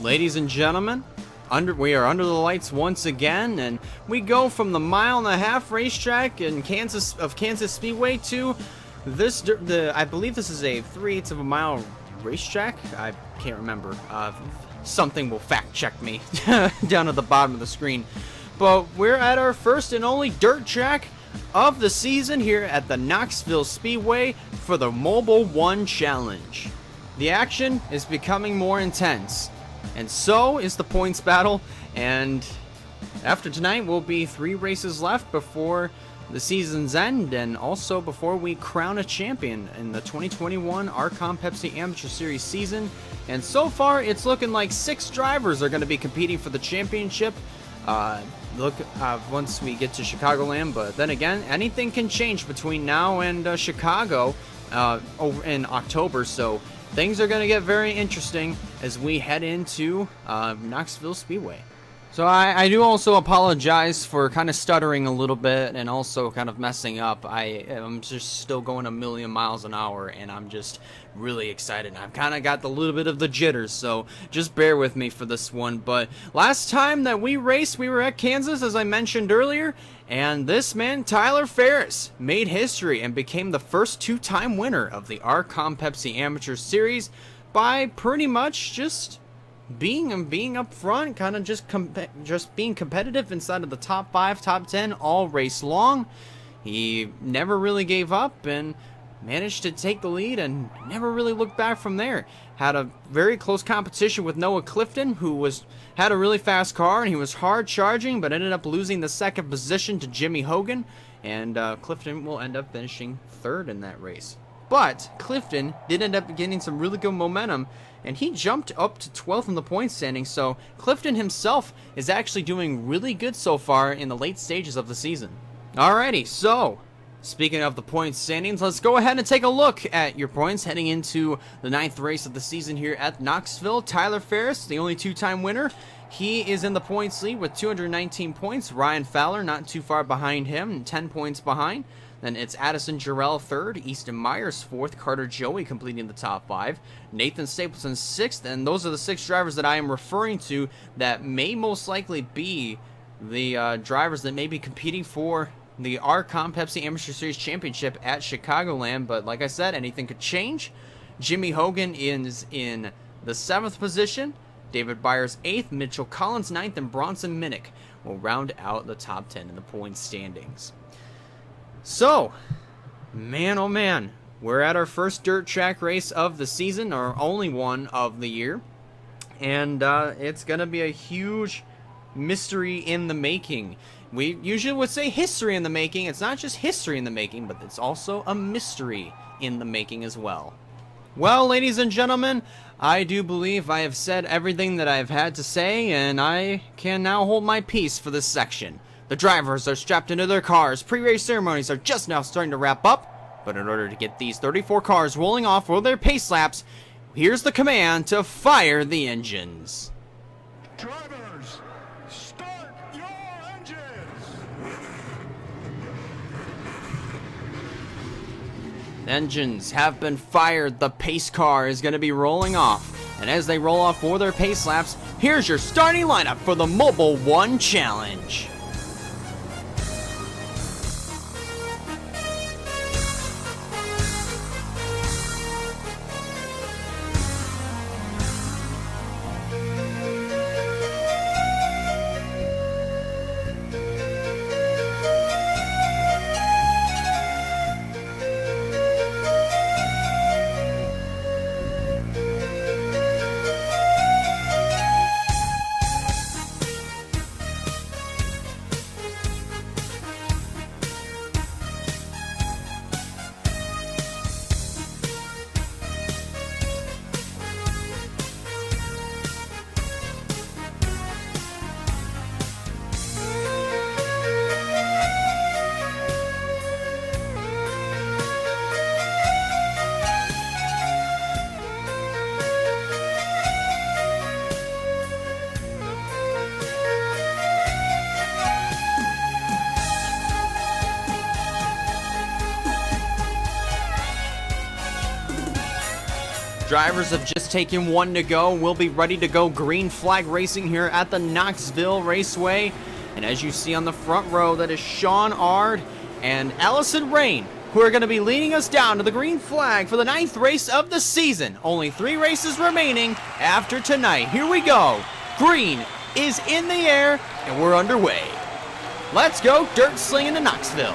ladies and gentlemen, we are under the lights once again, and we go from the 1.5-mile racetrack in Kansas Speedway to this. I believe this is a 3/8 of a mile racetrack. I can't remember. Something will fact check me down at the bottom of the screen. But we're at our first and only dirt track of the season here at the Knoxville Speedway for the Mobil 1 Challenge. The action is becoming more intense, and so is the points battle, and after tonight will be 3 races left before the season's end, and also before we crown a champion in the 2021 RCOM Pepsi Amateur Series season. And so far it's looking like 6 drivers are going to be competing for the championship once we get to Chicagoland, but then again, anything can change between now and Chicago over in October, so things are going to get very interesting as we head into Knoxville Speedway. So I do also apologize for kind of stuttering a little bit and also kind of messing up. I am just still going a million miles an hour, and I'm just really excited. I've kind of got a little bit of the jitters, so just bear with me for this one. But last time that we raced, we were at Kansas, as I mentioned earlier, and this man, Tyler Ferris, made history and became the first 2-time winner of the RCOM Pepsi Amateur Series by pretty much just being up front, kind of just being competitive inside of the top 5, top 10 all race long. He never really gave up and managed to take the lead and never really looked back from there. Had a very close competition with Noah Clifton, who had a really fast car, and he was hard charging, but ended up losing the 2nd position to Jimmy Hogan, and Clifton will end up finishing 3rd in that race. But Clifton did end up getting some really good momentum, and he jumped up to 12th in the point standing, so Clifton himself is actually doing really good so far in the late stages of the season. Alrighty, so speaking of the point standings, let's go ahead and take a look at your points heading into the 9th race of the season here at Knoxville. Tyler Ferris, the only 2-time winner, he is in the points lead with 219 points. Ryan Fowler not too far behind him, 10 points behind. Then it's Addison Jarrell 3rd, Easton Myers 4th, Carter Joey completing the top 5, Nathan Stapleton 6th, and those are the 6 drivers that I am referring to that may most likely be the drivers that may be competing for the RCOM Pepsi Amateur Series Championship at Chicagoland. But like I said, anything could change. Jimmy Hogan is in the 7th position, David Byers 8th, Mitchell Collins 9th, and Bronson Minnick will round out the top 10 in the points standings. So, man oh man, we're at our first dirt track race of the season, our only one of the year, and it's going to be a huge mystery in the making. We usually would say history in the making. It's not just history in the making, but it's also a mystery in the making as well. Well, ladies and gentlemen, I do believe I have said everything that I've had to say, and I can now hold my peace for this section. The drivers are strapped into their cars. Pre-race ceremonies are just now starting to wrap up, but in order to get these 34 cars rolling off for their pace laps, here's the command to fire the engines. Drivers, start your engines! Engines have been fired. The pace car is going to be rolling off. And as they roll off for their pace laps, here's your starting lineup for the Mobil 1 Challenge. drivers have just taken one to go. We'll be ready to go green flag racing here at the Knoxville Raceway. And as you see on the front row, that is Sean Ard and Allison Rain, who are going to be leading us down to the green flag for the 9th race of the season. Only 3 races remaining after tonight. Here we go. Green is in the air, and we're underway. Let's go dirt slinging to Knoxville.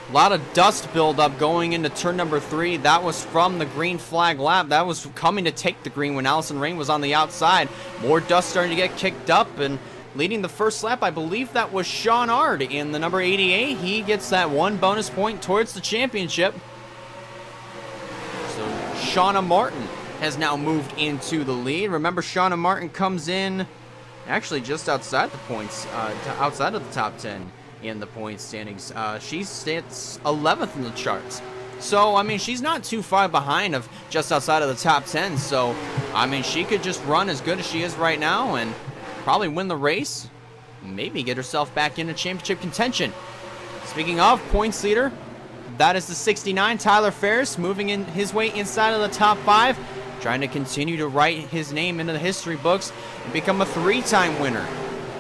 A lot of dust buildup going into turn number 3. That was from the green flag lap. That was coming to take the green when Allison Rain was on the outside. More dust starting to get kicked up, and leading the first lap, I believe that was Sean Ard in the number 88. He gets that 1 bonus point towards the championship. So Shauna Martin has now moved into the lead. Remember, Shauna Martin comes in actually just outside the points, outside of the top 10. In the points standings. She sits 11th in the charts. So, I mean, she's not too far behind of just outside of the top 10. So, I mean, she could just run as good as she is right now and probably win the race. Maybe get herself back into championship contention. Speaking of points leader, that is the 69, Tyler Ferris, moving in his way inside of the top 5. Trying to continue to write his name into the history books and become a 3-time winner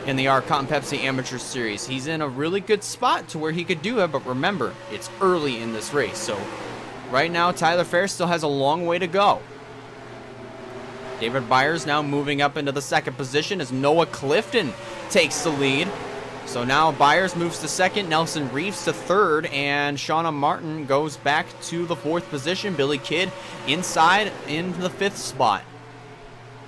in the RCOM Pepsi Amateur Series. He's in a really good spot to where he could do it, but remember, it's early in this race. So right now, Tyler Ferris still has a long way to go. David Byers now moving up into the 2nd position as Noah Clifton takes the lead. So now Byers moves to 2nd, Nelson Reeves to 3rd, and Shauna Martin goes back to the 4th position. Billy Kidd inside in the 5th spot.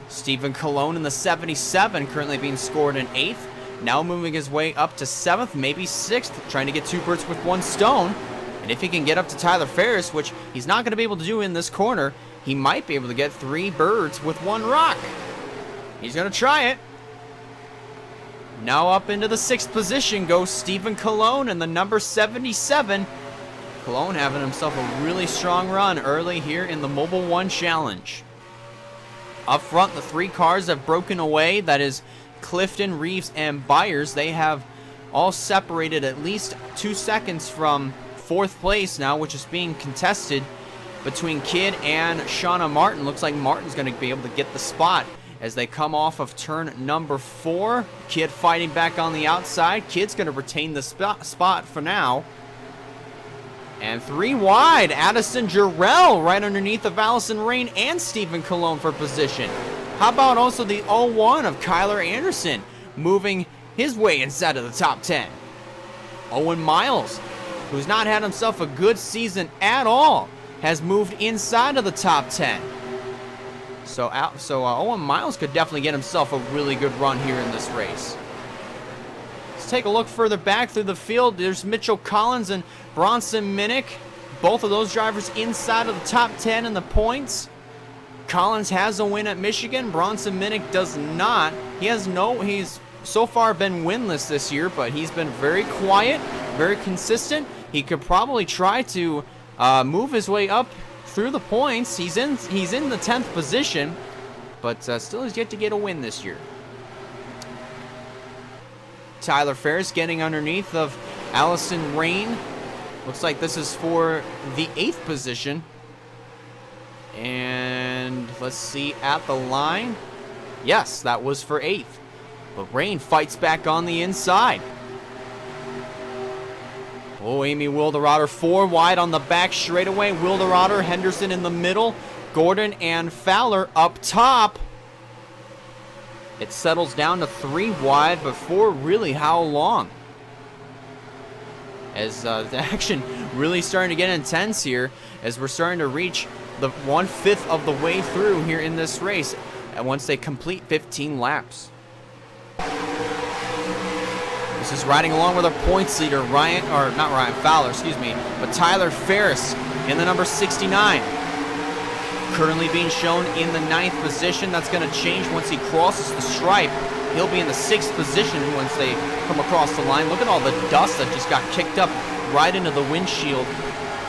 Stephen Colon in the 77, currently being scored in 8th. Now moving his way up to 7th, maybe 6th, trying to get 2 birds with 1 stone. And if he can get up to Tyler Ferris, which he's not going to be able to do in this corner, he might be able to get 3 birds with 1 rock. He's going to try it. Now up into the 6th position goes Stephen Colon in the number 77. Colon having himself a really strong run early here in the Mobil 1 Challenge. Up front, the 3 cars have broken away. That is Clifton, Reeves, and Byers. They have all separated at least 2 seconds from 4th place now, which is being contested between Kidd and Shauna Martin. Looks like Martin's going to be able to get the spot as they come off of turn number 4. Kidd fighting back on the outside. Kidd's going to retain the spot for now. And 3 wide, Addison Jarrell right underneath of Allison Rain and Stephen Colon for position. How about also the 0-1 of Kyler Anderson moving his way inside of the top 10. Owen Miles, who's not had himself a good season at all, has moved inside of the top 10. So Owen Miles could definitely get himself a really good run here in this race. Let's take a look further back through the field. There's Mitchell Collins and Bronson Minnick. Both of those drivers inside of the top 10 in the points. Collins has a win at Michigan. Bronson Minnick does not. He's so far been winless this year, but he's been very quiet, very consistent. He could probably try to move his way up through the points. He's in the 10th position, but still has yet to get a win this year. Tyler Ferris getting underneath of Allison Rain. Looks like this is for the 8th position. And let's see at the line. Yes, that was for 8th. But Rain fights back on the inside. Oh, Amy Wilderotter 4 wide on the back straightaway. Wilderotter, Henderson in the middle. Gordon and Fowler up top. It settles down to 3 wide, but for really how long? As the action really starting to get intense here, as we're starting to reach the 1/5 of the way through here in this race, and once they complete 15 laps. This is riding along with our points leader, Fowler, but Tyler Ferris in the number 69. Currently being shown in the 9th position. That's going to change once he crosses the stripe. He'll be in the 6th position once they come across the line. Look at all the dust that just got kicked up right into the windshield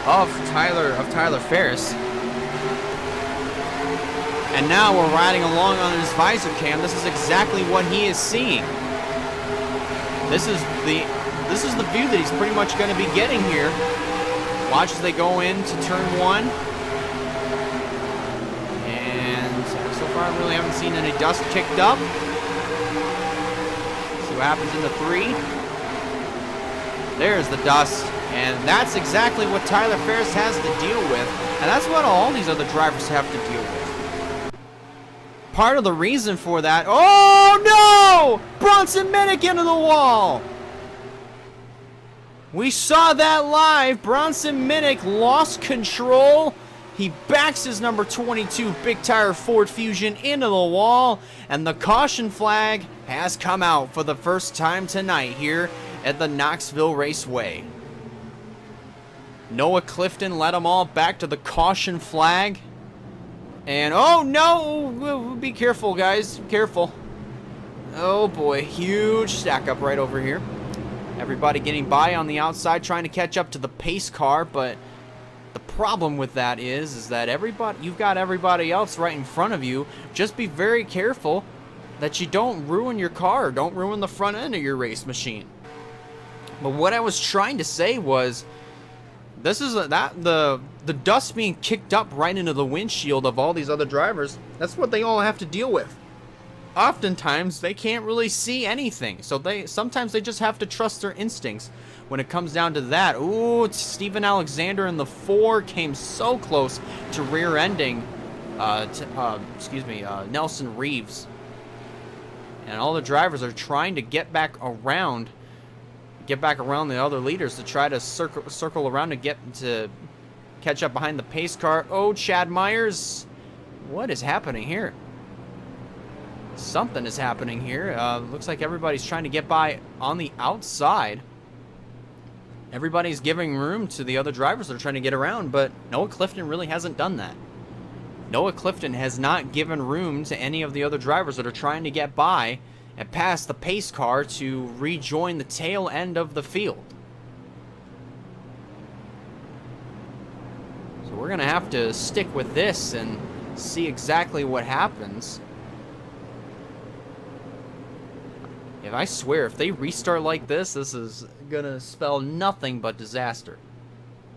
of Tyler Ferris. And now we're riding along on his visor cam. This is exactly what he is seeing. this is the view that he's pretty much going to be getting here. Watch as they go into turn 1. And so far I really haven't seen any dust kicked up. See what happens in the 3. There's the dust. And that's exactly what Tyler Ferris has to deal with. And that's what all these other drivers have to deal with. Part of the reason for that... Oh, no! Bronson Minnick into the wall! We saw that live. Bronson Minnick lost control. He backs his number 22 big tire Ford Fusion into the wall. And the caution flag has come out for the first time tonight here at the Knoxville Raceway. Noah Clifton led them all back to the caution flag. And, oh no! Be careful, guys. Careful. Oh boy, huge stack up right over here. Everybody getting by on the outside, trying to catch up to the pace car, but the problem with that is that you've got everybody else right in front of you. Just be very careful that you don't ruin your car, don't ruin the front end of your race machine. But what I was trying to say was, this is the dust being kicked up right into the windshield of all these other drivers. That's what they all have to deal with. Oftentimes they can't really see anything, so sometimes they just have to trust their instincts when it comes down to that. Ooh, Steven Alexander in the 4 came so close to rear-ending Nelson Reeves. And all the drivers are trying to get back around the other leaders to try to circle around to catch up behind the pace car. Oh, Chad Myers. What is happening here? Something is happening here. Looks like everybody's trying to get by on the outside. Everybody's giving room to the other drivers that are trying to get around, but Noah Clifton really hasn't done that. Noah Clifton has not given room to any of the other drivers that are trying to get by and pass the pace car to rejoin the tail end of the field. So we're going to have to stick with this and see exactly what happens. I swear, if they restart like this is going to spell nothing but disaster.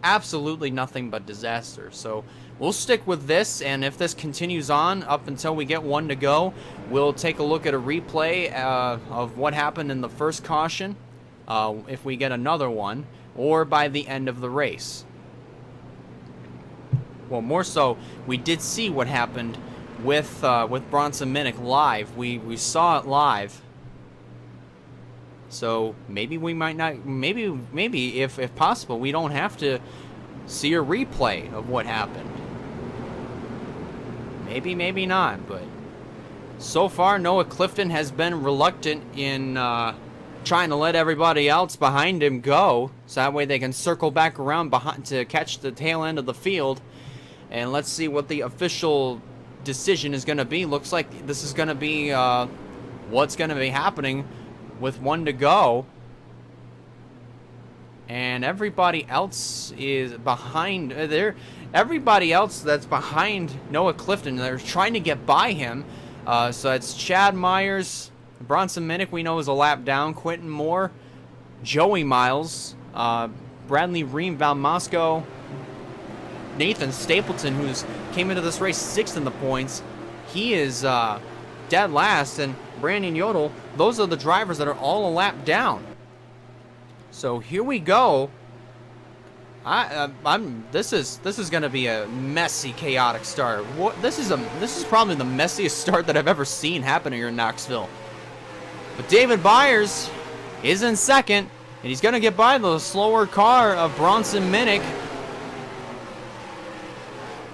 Absolutely nothing but disaster. So we'll stick with this, and if this continues on up until we get 1 to go, we'll take a look at a replay of what happened in the first caution, if we get another one, or by the end of the race. Well, more so, we did see what happened with Bronson Minnick live. We saw it live. So maybe we might not, maybe if possible, we don't have to see a replay of what happened. Maybe not, but so far Noah Clifton has been reluctant in trying to let everybody else behind him go, so that way they can circle back around behind to catch the tail end of the field. And let's see what the official decision is going to be. Looks like this is going to be what's going to be happening with 1 to go, and everybody else is behind everybody else that's behind Noah Clifton. They're trying to get by him. So it's Chad Myers, Bronson Minnick, we know is a lap down, Quentin Moore, Joey Miles, Bradley Ream, Val Moscow, Nathan Stapleton, who's came into this race 6th in the points. He is dead last, and Brandon Yodel. Those are the drivers that are all a lap down. So here we go. This is going to be a messy, chaotic start. This is probably the messiest start that I've ever seen happen here in Knoxville. But David Byers is in second, and he's going to get by the slower car of Bronson Minnick.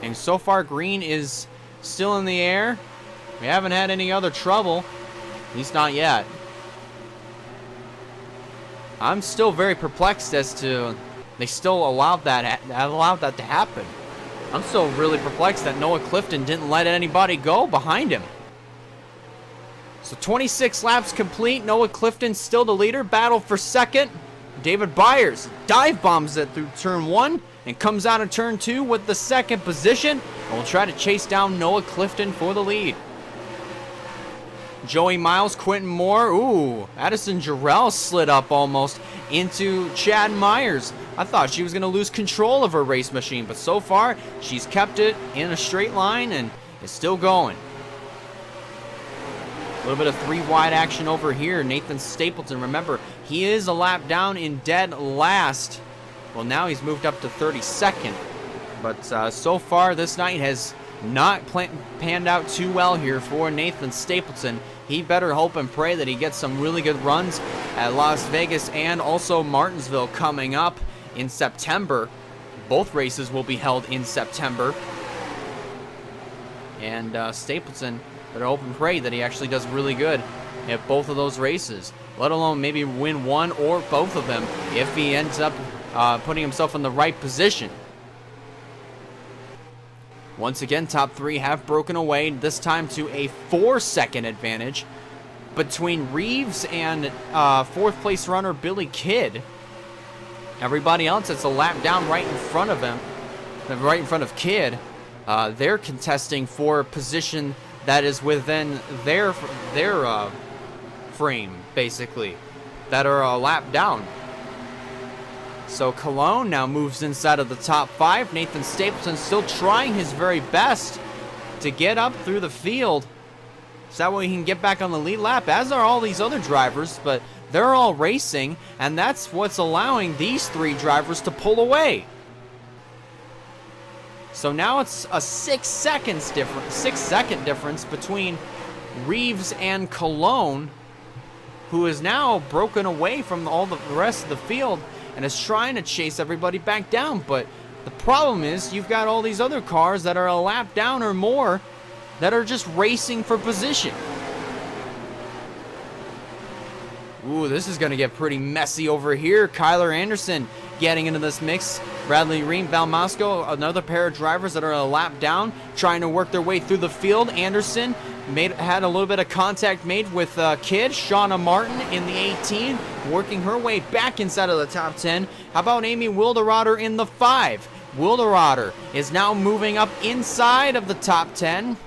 And so far, green is still in the air. We haven't had any other trouble. At least not yet. I'm still very perplexed as to they still allowed that to happen. I'm still really perplexed that Noah Clifton didn't let anybody go behind him. So 26 laps complete. Noah Clifton still the leader. Battle for second. David Byers dive bombs it through turn 1 and comes out of turn 2 with the second position. And will try to chase down Noah Clifton for the lead. Joey Miles, Quentin Moore. Ooh, Addison Jarrell slid up almost into Chad Myers. I thought she was going to lose control of her race machine, but so far, she's kept it in a straight line and is still going. A little bit of three wide action over here. Nathan Stapleton, remember, he is a lap down in dead last. Well, now he's moved up to 32nd. But so far, this night has not panned out too well here for Nathan Stapleton. He better hope and pray that he gets some really good runs at Las Vegas and also Martinsville coming up in September. Both races will be held in September. And Stapleton better hope and pray that he actually does really good at both of those races, let alone maybe win one or both of them if he ends up putting himself in the right position. Once again, top three have broken away, this time to a 4-second advantage between Reeves and fourth place runner Billy Kidd. Everybody else that's a lap down right in front of him, right in front of Kidd, they're contesting for a position that is within their frame, basically, that are a lap down. So Cologne now moves inside of the top 5. Nathan Stapleton still trying his very best to get up through the field, so that way he can get back on the lead lap, as are all these other drivers, but they're all racing, and that's what's allowing these three drivers to pull away. So now it's a 6-second difference between Reeves and Cologne, who is now broken away from all the rest of the field and is trying to chase everybody back down. But the problem is you've got all these other cars that are a lap down or more that are just racing for position. Ooh, this is going to get pretty messy over here. Kyler Anderson getting into this mix. Bradley Ream, Val Mosco, another pair of drivers that are a lap down, trying to work their way through the field. Anderson had a little bit of contact made with Kidd. Shauna Martin in the 18, working her way back inside of the top 10. How about Amy Wilderotter in the 5? Wilderotter is now moving up inside of the top 10.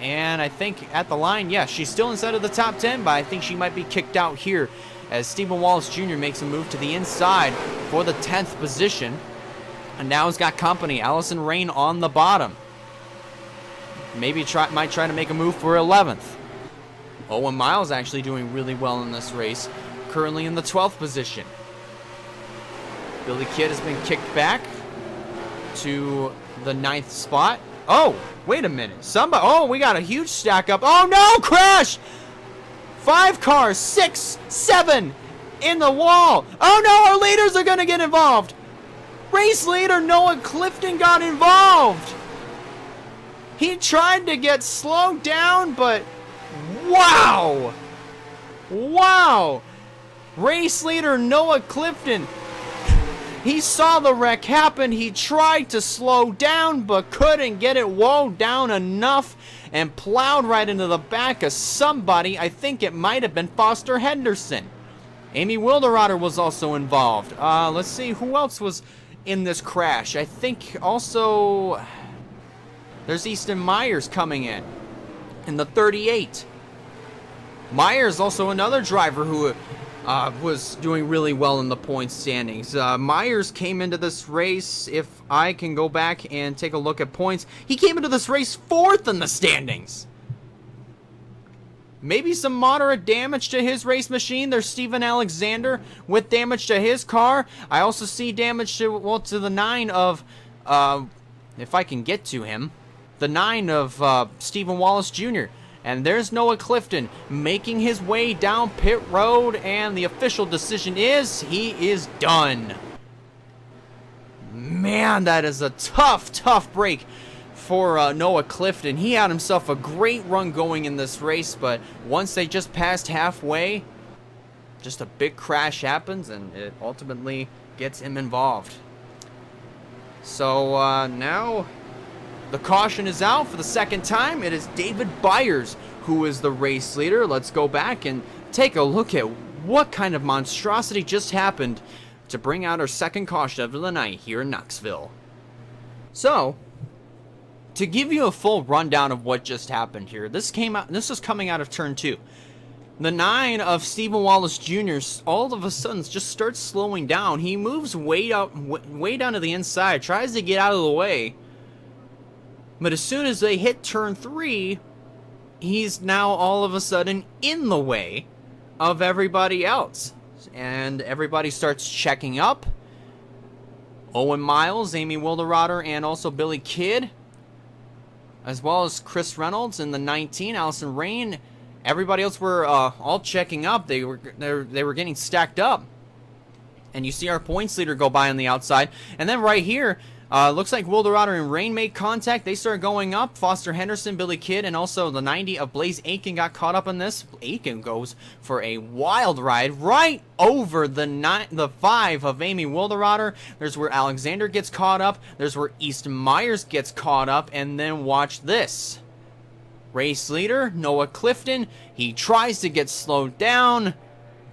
And I think at the line, yeah, she's still inside of the top 10, but I think she might be kicked out here as Stephen Wallace Jr. makes a move to the inside for the 10th position. And now he's got company. Allison Rain on the bottom. Maybe might try to make a move for 11th. Owen Miles actually doing really well in this race, currently in the 12th position. Billy Kidd has been kicked back to the 9th spot. Oh, wait a minute. We got a huge stack up. Oh no, crash! 5 cars, 6, 7 in the wall. Oh no, our leaders are gonna get involved. Race leader Noah Clifton got involved. He tried to get slowed down, but wow. Wow. Race leader Noah Clifton, he saw the wreck happen. He tried to slow down, but couldn't get it wowed down enough and plowed right into the back of somebody. I think it might have been Foster Henderson. Amy Wilderotter was also involved. Let's see who else was in this crash. I think also there's Easton Myers coming in the 38. Myers also another driver who was doing really well in the point standings. Myers came into this race, if I can go back and take a look at points, he came into this race 4th in the standings. Maybe some moderate damage to his race machine. There's Steven Alexander with damage to his car. I also see damage to the 9 of, if I can get to him, the 9 of Stephen Wallace Jr. And there's Noah Clifton making his way down pit road, and the official decision is he is done. Man, that is a tough break for Noah Clifton. He had himself a great run going in this race, but once they just passed halfway, just a big crash happens, and it ultimately gets him involved. So now the caution is out for the second time. It is David Byers who is the race leader. Let's go back and take a look at what kind of monstrosity just happened to bring out our second caution of the night here in Knoxville. So, to give you a full rundown of what just happened here, this was coming out of turn 2. The 9 of Stephen Wallace Jr. all of a sudden just starts slowing down. He moves way down to the inside, tries to get out of the way. But as soon as they hit turn 3, he's now all of a sudden in the way of everybody else. And everybody starts checking up. Owen Miles, Amy Wilderotter, and also Billy Kidd, as well as Chris Reynolds in the 19, Allison Rain. Everybody else were all checking up. They were getting stacked up. And you see our points leader go by on the outside. And then right here, looks like Wilderotter and Rain made contact. They start going up. Foster Henderson, Billy Kidd, and also the 90 of Blaze Aiken got caught up in this. Aiken goes for a wild ride right over the 5 of Amy Wilderotter. There's where Alexander gets caught up. There's where East Myers gets caught up. And then watch this. Race leader, Noah Clifton, he tries to get slowed down,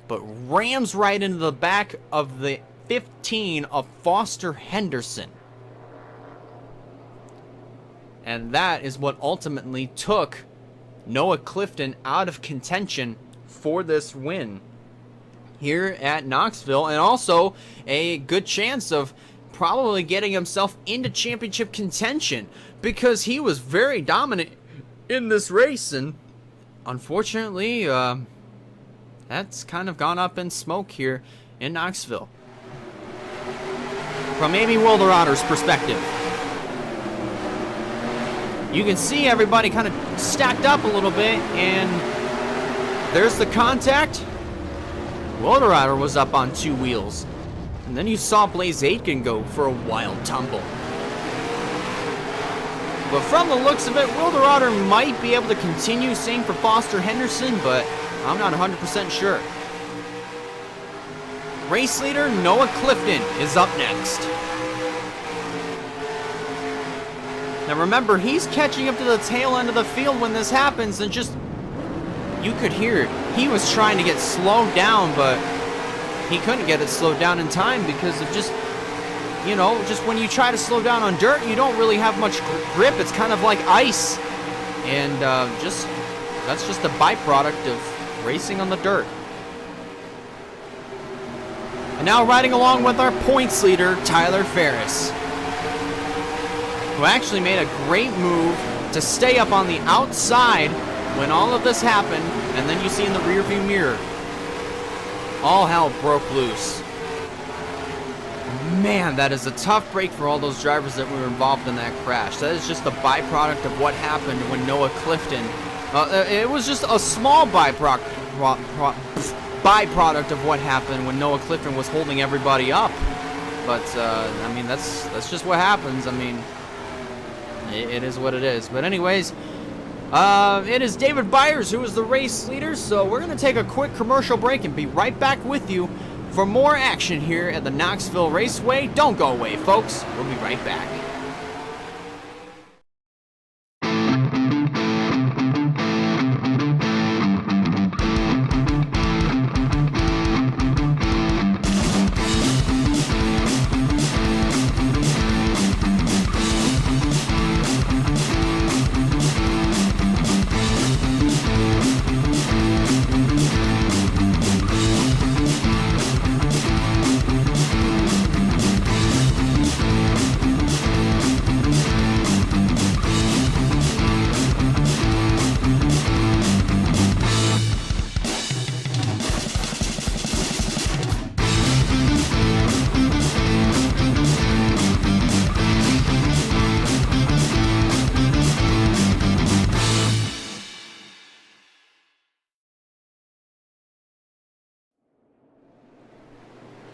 but rams right into the back of the 15 of Foster Henderson. And that is what ultimately took Noah Clifton out of contention for this win here at Knoxville, and also a good chance of probably getting himself into championship contention, because he was very dominant in this race, and unfortunately that's kind of gone up in smoke here in Knoxville from Amy Wilderotter's perspective. You can see everybody kind of stacked up a little bit, and there's the contact. Wilderotter was up on 2 wheels, and then you saw Blaze Aitken go for a wild tumble. But from the looks of it, Wilderotter might be able to continue, same for Foster Henderson, but I'm not 100% sure. Race leader Noah Clifton is up next. Now remember, he's catching up to the tail end of the field when this happens, and just, you could hear it. He was trying to get slowed down, but he couldn't get it slowed down in time because of just, you know, just when you try to slow down on dirt, you don't really have much grip. It's kind of like ice. And that's just a byproduct of racing on the dirt. And now riding along with our points leader, Tyler Ferris, who actually made a great move to stay up on the outside when all of this happened. And then you see in the rearview mirror, all hell broke loose. Man, that is a tough break for all those drivers that were involved in that crash. That is just a byproduct of what happened when Noah Clifton... it was just a small byproduct of what happened when Noah Clifton was holding everybody up. But, I mean, that's just what happens. I mean, it is what it is. But anyways, it is David Byers who is the race leader, so we're going to take a quick commercial break and be right back with you for more action here at the Knoxville Raceway. Don't go away, folks. We'll be right back.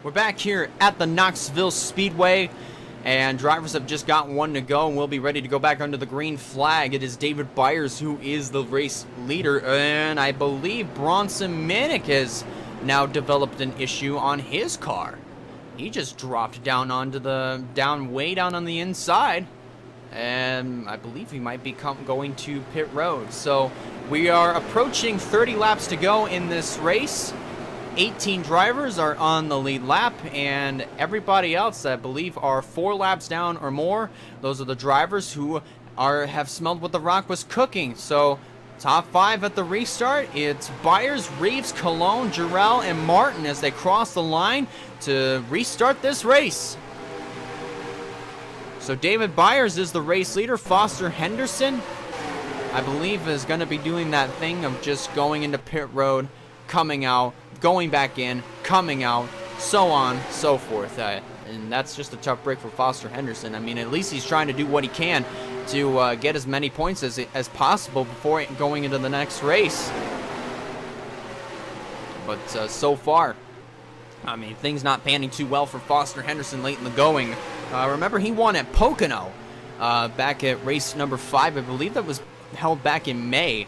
We're back here at the Knoxville Speedway, and drivers have just got one to go, and we'll be ready to go back under the green flag. It is David Byers who is the race leader, and I believe Bronson Minnick has now developed an issue on his car. He just dropped down onto the, way down on the inside, and I believe he might be going to pit road. So we are approaching 30 laps to go in this race. 18 drivers are on the lead lap, and everybody else, I believe, are 4 laps down or more. Those are the drivers who have smelled what the Rock was cooking. So top 5 at the restart. It's Byers, Reeves, Cologne, Jarrell, and Martin as they cross the line to restart this race. So David Byers is the race leader. Foster Henderson, I believe, is going to be doing that thing of just going into pit road, coming out, going back in, coming out, so on, so forth. And that's just a tough break for Foster Henderson. I mean, at least he's trying to do what he can to get as many points as possible before going into the next race. But so far, I mean, things not panning too well for Foster Henderson late in the going. Remember, he won at Pocono back at race number 5. I believe that was held back in May.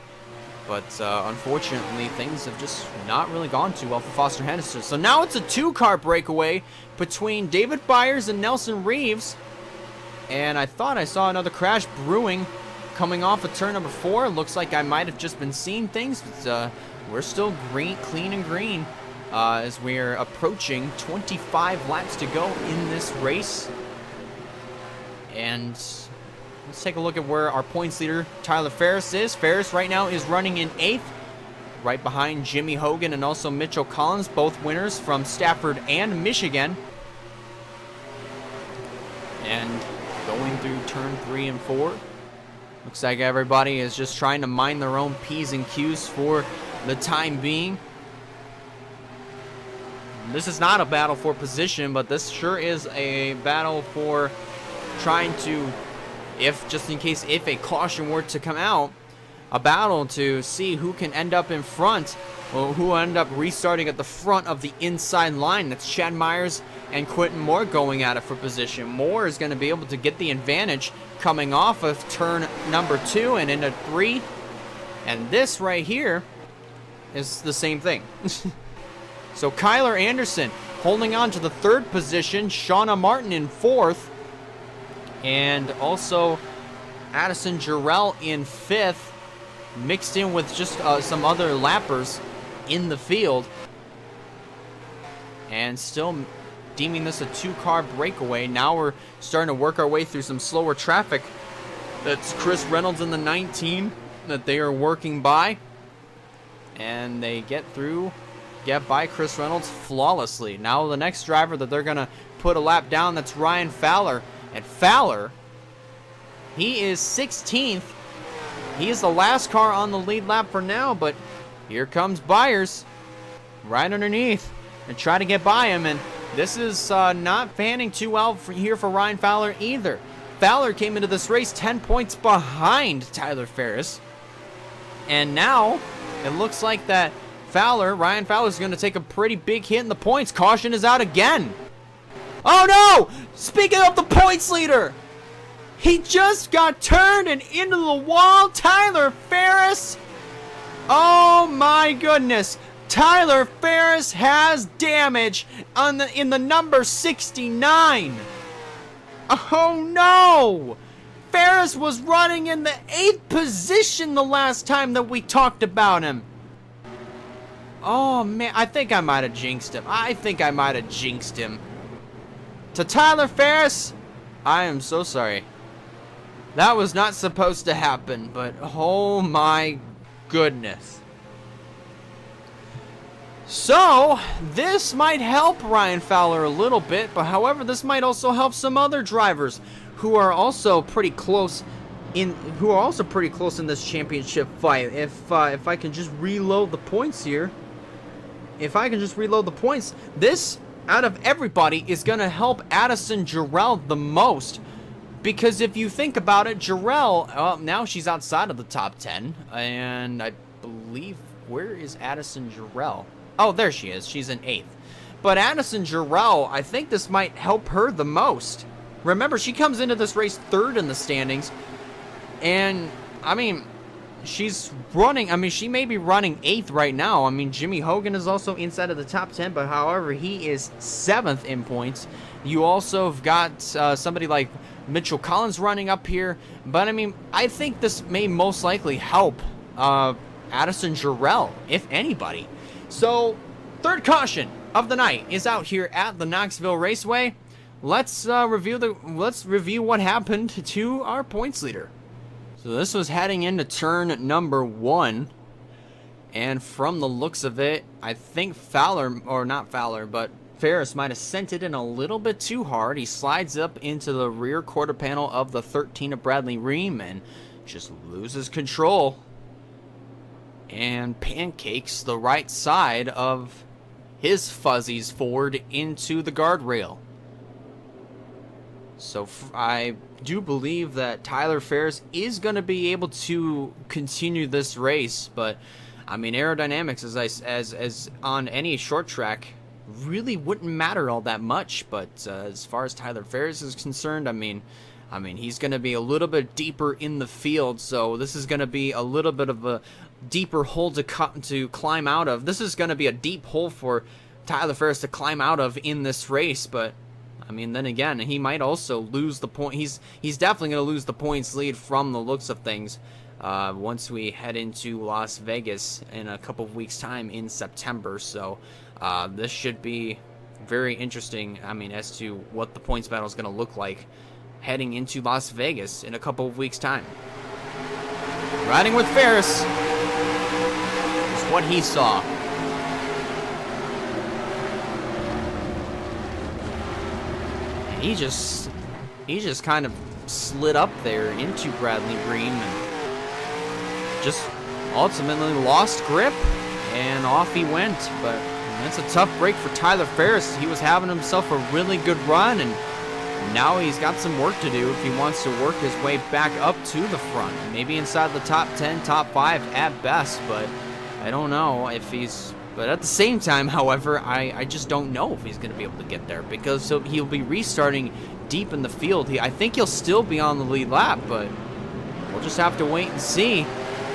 But unfortunately, things have just not really gone too well for Foster Henderson. So now it's a 2-car breakaway between David Byers and Nelson Reeves. And I thought I saw another crash brewing coming off of turn number 4. Looks like I might have just been seeing things. But we're still clean and green as we're approaching 25 laps to go in this race. And let's take a look at where our points leader, Tyler Ferris, is. Ferris right now is running in 8th, right behind Jimmy Hogan and also Mitchell Collins, both winners from Stafford and Michigan. And going through turn 3 and 4, looks like everybody is just trying to mind their own P's and Q's for the time being. This is not a battle for position, but this sure is a battle for trying to, just in case if a caution were to come out, a battle to see who can end up in front, or who will end up restarting at the front of the inside line. That's Chad Myers and Quentin Moore going at it for position. Moore is going to be able to get the advantage coming off of turn number 2 and into 3. And this right here is the same thing. So Kyler Anderson holding on to the 3rd position, Shauna Martin in 4th, and also Addison Jarrell in 5th, mixed in with just some other lappers in the field. And still deeming this a 2-car breakaway. Now we're starting to work our way through some slower traffic. That's Chris Reynolds in the 19 that they are working by. And they get by Chris Reynolds flawlessly. Now the next driver that they're going to put a lap down, that's Ryan Fowler. And Fowler, he is 16th. He is the last car on the lead lap for now, but here comes Byers right underneath and try to get by him. And this is not panning too well here for Ryan Fowler either. Fowler came into this race 10 points behind Tyler Ferris. And now it looks like that Ryan Fowler is going to take a pretty big hit in the points. Caution is out again. Oh no! Speaking of the points leader, he just got turned and into the wall. Tyler Ferris. Oh my goodness. Tyler Ferris has damage in the number 69. Oh no! Ferris was running in the 8th position the last time that we talked about him. Oh man, I think I might have jinxed him. To Tyler Ferris, I am so sorry. That was not supposed to happen, but oh my goodness. So, this might help Ryan Fowler a little bit, but however, this might also help some other drivers who are also pretty close in this championship fight. If I can just reload the points here. This, out of everybody, is going to help Addison Jarrell the most. Because if you think about it, Jarrell, well, now she's outside of the top 10. And I believe, where is Addison Jarrell? Oh, there she is. She's in 8th. But Addison Jarrell, I think this might help her the most. Remember, she comes into this race 3rd in the standings. And, I mean, she may be running 8th right now. I mean, Jimmy Hogan is also inside of the top 10, but however, he is 7th in points. You also have got somebody like Mitchell Collins running up here. But, I mean, I think this may most likely help Addison Jarrell, if anybody. So, 3rd caution of the night is out here at the Knoxville Raceway. Let's review what happened to our points leader. So this was heading into turn number 1. And from the looks of it, I think Ferris might have sent it in a little bit too hard. He slides up into the rear quarter panel of the 13 of Bradley Ream and just loses control and pancakes the right side of his Fuzzies Ford into the guardrail. So I do believe that Tyler Ferris is going to be able to continue this race, but I mean, aerodynamics as on any short track really wouldn't matter all that much. But as far as Tyler Ferris is concerned, I mean, he's going to be a little bit deeper in the field, so this is going to be a little bit of a deeper hole to climb out of. This is going to be a deep hole for Tyler Ferris to climb out of in this race, but I mean, then again, he might also lose the point. He's definitely going to lose the points lead from the looks of things. Once we head into Las Vegas in a couple of weeks' time in September. So this should be very interesting, I mean, as to what the points battle is going to look like heading into Las Vegas in a couple of weeks' time. Riding with Ferris is what he saw. And he just kind of slid up there into Bradley Ream and just ultimately lost grip, and off he went. But that's a tough break for Tyler Ferris. He was having himself a really good run, and now he's got some work to do if he wants to work his way back up to the front. Maybe inside the top 10, top 5 at best, but I don't know if he's... But at the same time, however, I just don't know if he's going to be able to get there, because he'll be restarting deep in the field. I think he'll still be on the lead lap, but we'll just have to wait and see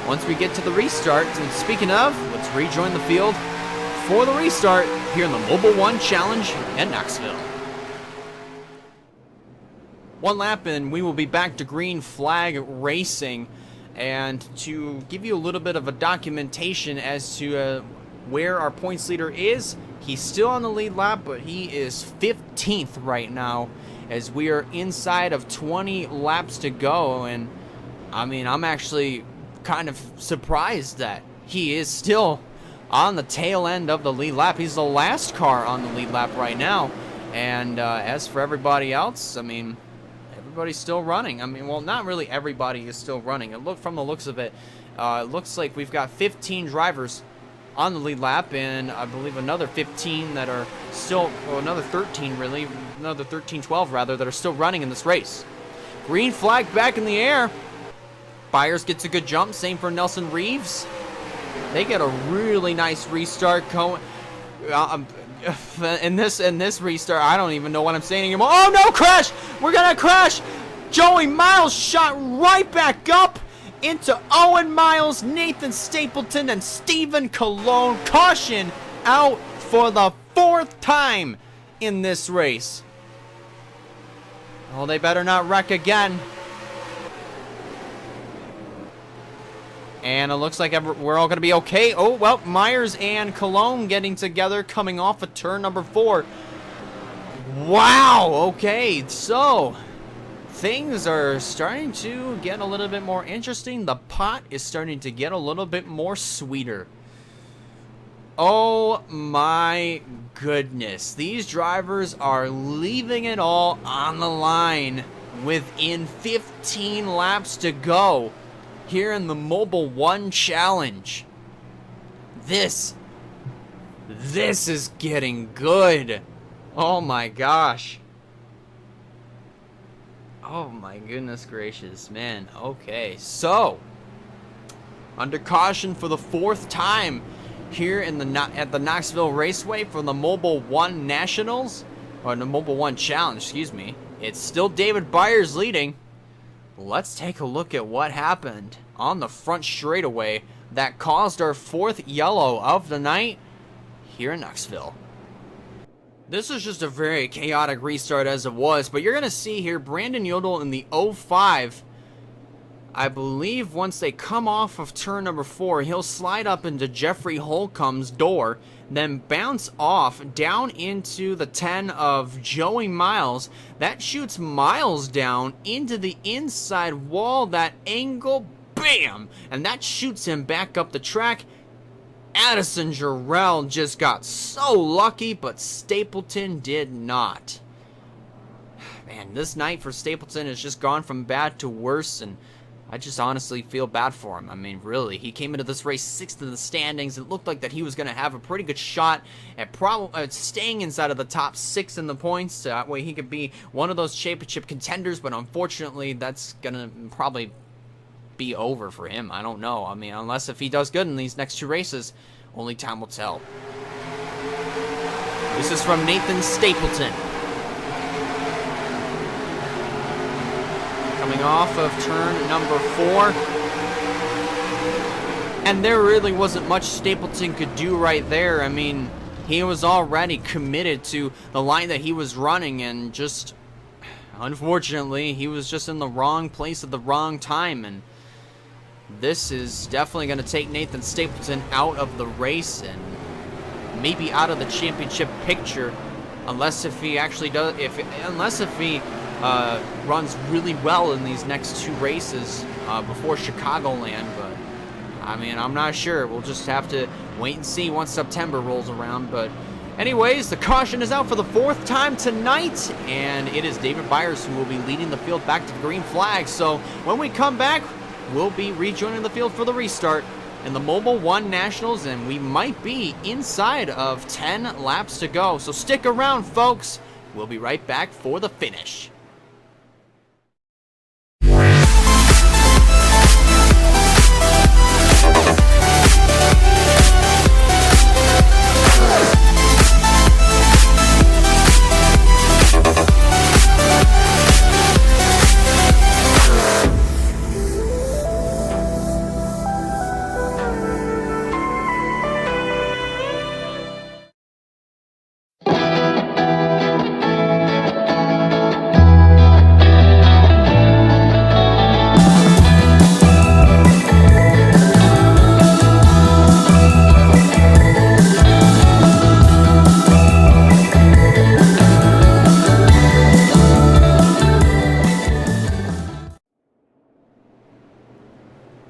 once we get to the restart. And speaking of, let's rejoin the field for the restart here in the Mobil 1 Challenge at Knoxville. One lap and we will be back to green flag racing. And to give you a little bit of a documentation as to where our points leader is, he's still on the lead lap, but he is 15th right now as we are inside of 20 laps to go. And I mean, I'm actually kind of surprised that he is still on the tail end of the lead lap. He's the last car on the lead lap right now. And as for everybody else, I mean, everybody's still running. I mean, well, not really everybody is still running. From the looks of it, it looks like we've got 15 drivers on the lead lap, and I believe another 15 that are still, well, another 13 really, another 13, 12 rather, that are still running in this race. Green flag back in the air. Byers gets a good jump. Same for Nelson Reeves. They get a really nice restart going. In this restart, I don't even know what I'm saying anymore. Oh no, crash! We're gonna crash! Joey Miles shot right back up into Owen Miles, Nathan Stapleton, and Stephen Colon. Caution out for the 4th time in this race. Oh, they better not wreck again. And it looks like we're all going to be okay. Oh, well, Myers and Cologne getting together, coming off of turn number 4. Wow, okay, so things are starting to get a little bit more interesting. The pot is starting to get a little bit more sweeter. Oh my goodness. These drivers are leaving it all on the line within 15 laps to go here in the Mobil 1 Challenge. This is getting good. Oh my gosh. Oh my goodness gracious, man. Okay, so under caution for the 4th time here in at the Knoxville Raceway for the Mobil 1 Nationals, or the Mobil 1 Challenge, excuse me. It's still David Byers leading. Let's take a look at what happened on the front straightaway that caused our 4th yellow of the night here in Knoxville. This is just a very chaotic restart as it was, but you're going to see here Brandon Yodel in the 05 I believe once they come off of turn number 4, he'll slide up into Jeffrey Holcomb's door, then bounce off down into the 10 of Joey Miles. That shoots Miles down into the inside wall, that angle, bam! And that shoots him back up the track. Addison Jarrell just got so lucky, but Stapleton did not. Man, this night for Stapleton has just gone from bad to worse, and I just honestly feel bad for him. I mean, really, he came into this race 6th in the standings. It looked like that he was going to have a pretty good shot at staying inside of the top 6 in the points. That way he could be one of those championship contenders, but unfortunately, that's going to probably be over for him. I don't know. I mean, unless if he does good in these next 2 races, only time will tell. This is from Nathan Stapleton. Coming off of turn number 4. And there really wasn't much Stapleton could do right there. I mean, he was already committed to the line that he was running, and just, unfortunately, he was just in the wrong place at the wrong time. And this is definitely going to take Nathan Stapleton out of the race and maybe out of the championship picture, unless if he actually does, unless if he runs really well in these next 2 races before Chicagoland. But I mean, I'm not sure. We'll just have to wait and see once September rolls around. But anyways, the caution is out for the 4th time tonight, and it is David Byers who will be leading the field back to the green flag. So when we come back, we'll be rejoining the field for the restart in the Mobil 1 Nationals, and we might be inside of 10 laps to go. So stick around, folks. We'll be right back for the finish.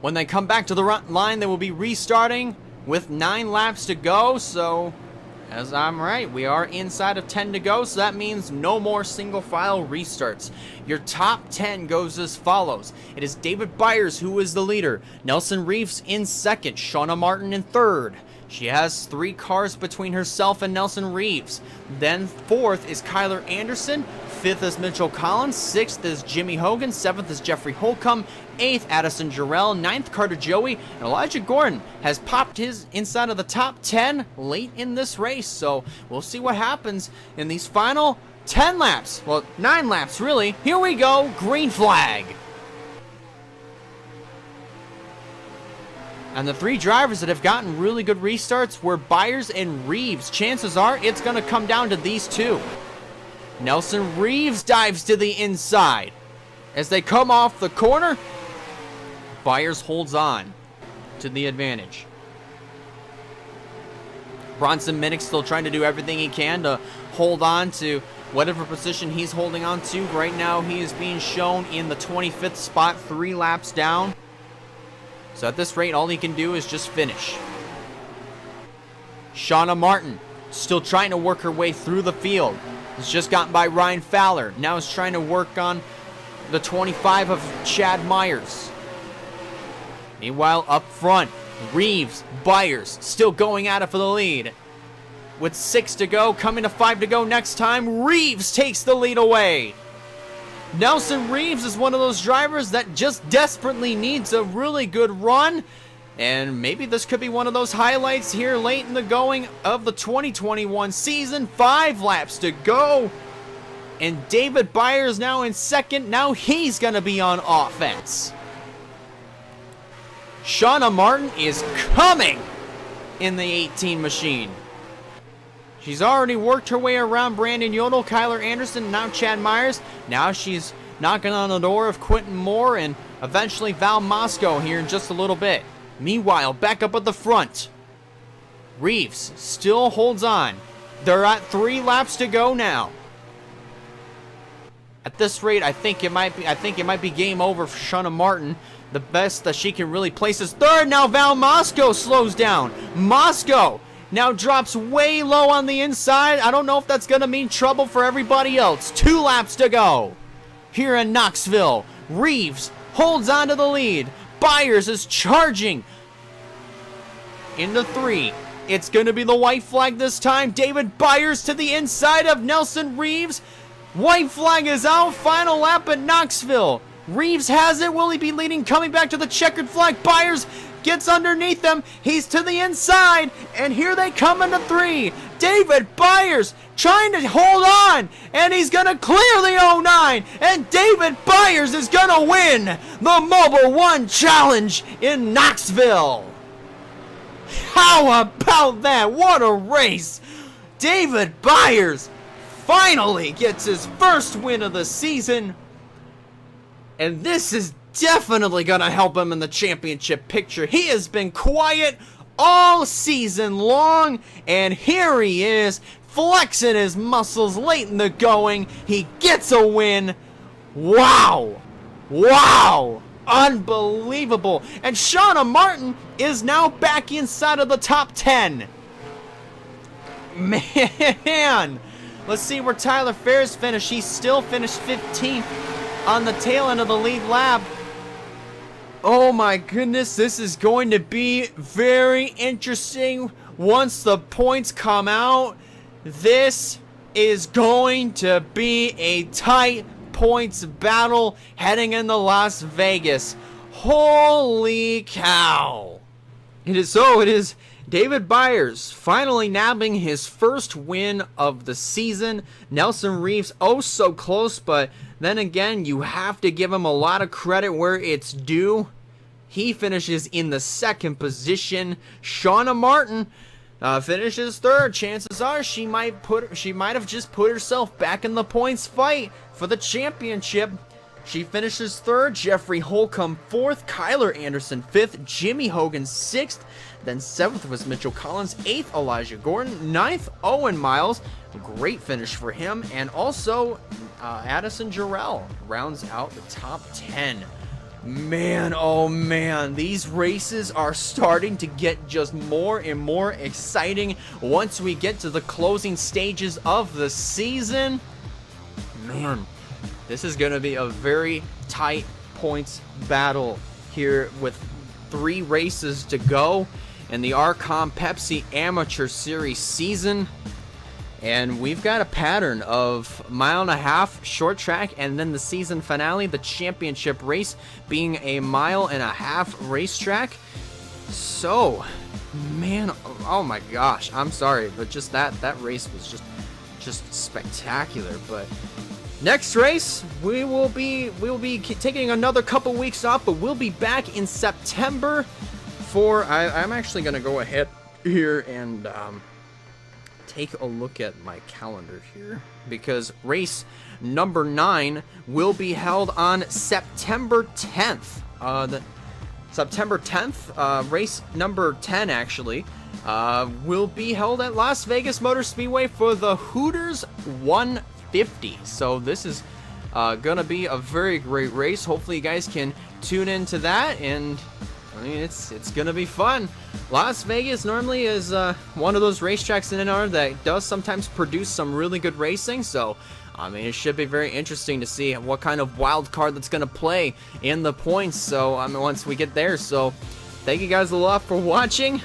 When they come back to the line, they will be restarting with 9 laps to go. So, as I'm right, we are inside of 10 to go. So that means no more single file restarts. Your top 10 goes as follows. It is David Byers who is the leader. Nelson Reeves in 2nd. Shauna Martin in 3rd. She has 3 cars between herself and Nelson Reeves. Then 4th is Kyler Anderson. 5th is Mitchell Collins. 6th is Jimmy Hogan. 7th is Jeffrey Holcomb. 8th, Addison Jarrell. 9th, Carter Joey. And Elijah Gordon has popped his inside of the top 10 late in this race. So we'll see what happens in these final 10 laps. Well, 9 laps, really. Here we go. Green flag. And the 3 drivers that have gotten really good restarts were Byers and Reeves. Chances are it's going to come down to these 2. Nelson Reeves dives to the inside. As they come off the corner, Byers holds on to the advantage. Bronson Minnick still trying to do everything he can to hold on to whatever position he's holding on to. Right now, he is being shown in the 25th spot, 3 laps down. So at this rate, all he can do is just finish. Shauna Martin still trying to work her way through the field. Has just gotten by Ryan Fowler. Now is trying to work on the 25 of Chad Myers. Meanwhile, up front, Reeves, Byers still going at it for the lead. With 6 to go, coming to 5 to go next time, Reeves takes the lead away. Nelson Reeves is one of those drivers that just desperately needs a really good run. And maybe this could be one of those highlights here late in the going of the 2021 season. 5 laps to go. And David Byers now in 2nd. Now he's going to be on offense. Shauna Martin is coming in the 18 machine. She's already worked her way around Brandon Yodel, Kyler Anderson, now Chad Myers. Now she's knocking on the door of Quentin Moore and eventually Val Moscow here in just a little bit. Meanwhile, back up at the front, Reeves still holds on. They're at 3 laps to go now. At this rate, I think it might be game over for Shauna Martin. The best that she can really place is third. Now Val Moscow slows down. Moscow now drops way low on the inside. I don't know if that's going to mean trouble for everybody else. 2 laps to go here in Knoxville. Reeves holds on to the lead. Byers is charging into 3. It's going to be the white flag this time. David Byers to the inside of Nelson Reeves. White flag is out. Final lap at Knoxville. Reeves has it. Will he be leading? Coming back to the checkered flag. Byers gets underneath them. He's to the inside. And here they come into 3. David Byers trying to hold on. And he's going to clear the 09. And David Byers is going to win the Mobil 1 Challenge in Knoxville. How about that? What a race. David Byers finally gets his first win of the season. And this is definitely going to help him in the championship picture. He has been quiet all season long, and here he is, flexing his muscles late in the going. He gets a win. Wow. Wow. Unbelievable. And Shauna Martin is now back inside of the top 10. Man. Let's see where Tyler Ferris finished. He still finished 15th on the tail end of the lead lap. Oh my goodness, this is going to be very interesting once the points come out. This is going to be a tight points battle heading into Las Vegas. Holy cow. It is David Byers finally nabbing his first win of the season. Nelson Reeves, oh so close, but then again, you have to give him a lot of credit where it's due. He finishes in the 2nd position. Shauna Martin finishes 3rd. Chances are she might have just put herself back in the points fight for the championship. She finishes 3rd. Jeffrey Holcomb 4th. Kyler Anderson 5th. Jimmy Hogan 6th. Then 7th was Mitchell Collins. 8th, Elijah Gordon. 9th, Owen Miles. Great finish for him. And also, Addison Jarrell rounds out the top 10. Man, oh man, these races are starting to get just more and more exciting once we get to the closing stages of the season. Man, this is going to be a very tight points battle here with 3 races to go in the RCOM Pepsi Amateur Series season. And we've got a pattern of 1.5 mile short track, and then the season finale, the championship race, being a 1.5 mile racetrack. So, man, oh my gosh, I'm sorry, but just that race was just spectacular. But next race, we will be taking another couple weeks off, but we'll be back in September for. I'm actually gonna go ahead here and take a look at my calendar here, because race number 9 will be held on September 10th. September 10th, race number 10 actually, will be held at Las Vegas Motor Speedway for the Hooters 150. So this is gonna be a very great race. Hopefully you guys can tune into that, and I mean, it's gonna be fun. Las Vegas normally is one of those racetracks in NR that does sometimes produce some really good racing. So, I mean, it should be very interesting to see what kind of wild card that's gonna play in the points. So, I mean, once we get there. So, thank you guys a lot for watching.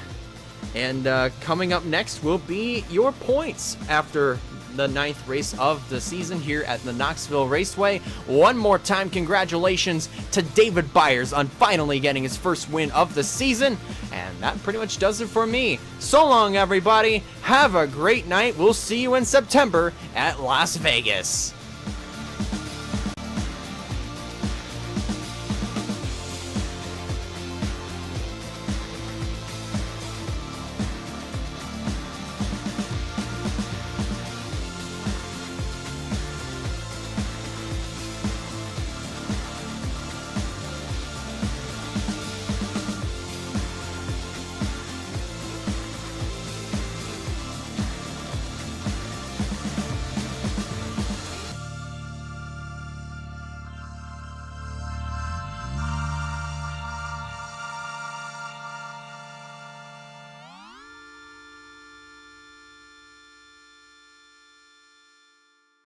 And coming up next will be your points after the 9th race of the season here at the Knoxville Raceway. One more time, congratulations to David Byers on finally getting his first win of the season. And that pretty much does it for me. So long, everybody. Have a great night. We'll see you in September at Las Vegas.